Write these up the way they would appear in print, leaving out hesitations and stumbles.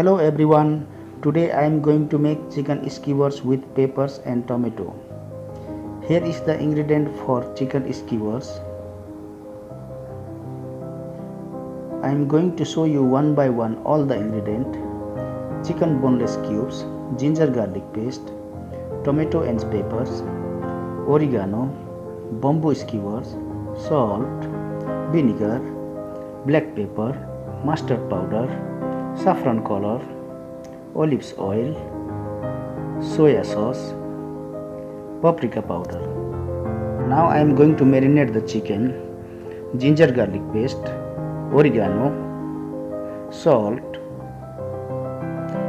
Hello everyone, today I am going to make chicken skewers with peppers and tomato. Here is the ingredient for chicken skewers. I am going to show you one by one all the ingredient. Chicken boneless cubes, ginger garlic paste, tomato and peppers, oregano, bamboo skewers, salt, vinegar, black pepper, mustard powder, saffron color, olive oil, soya sauce, paprika powder. Now I am going to marinate the chicken. Ginger garlic paste, oregano, salt,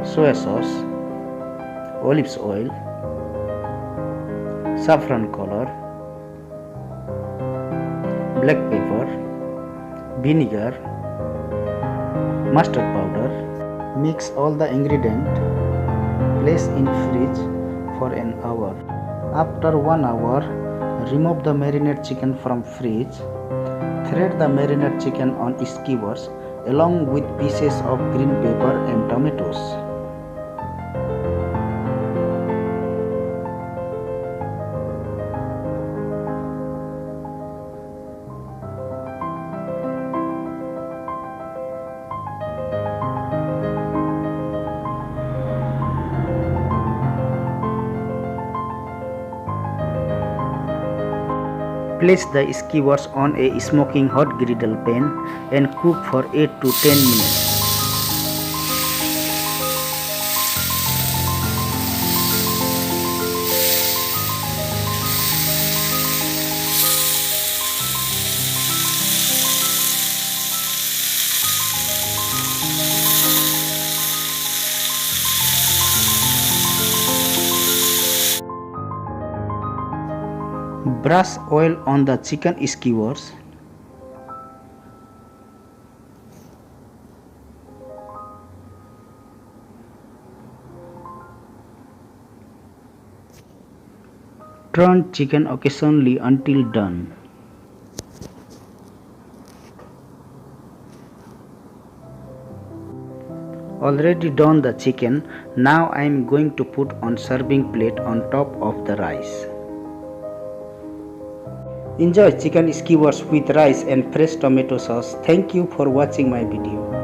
soya sauce, olive oil, saffron color, black pepper, vinegar, mustard powder. Mix all the ingredient. Place in fridge for an hour. After 1 hour, remove the marinade chicken from fridge. Thread the marinade chicken on skewers along with pieces of green pepper and tomatoes. Place the skewers on a smoking hot griddle pan and cook for 8 to 10 minutes. Brush oil on the chicken skewers. Turn chicken occasionally until done. Already done the chicken. Now I am going to put on serving plate on top of the rice. Enjoy chicken skewers with rice and fresh tomato sauce. Thank you for watching my video.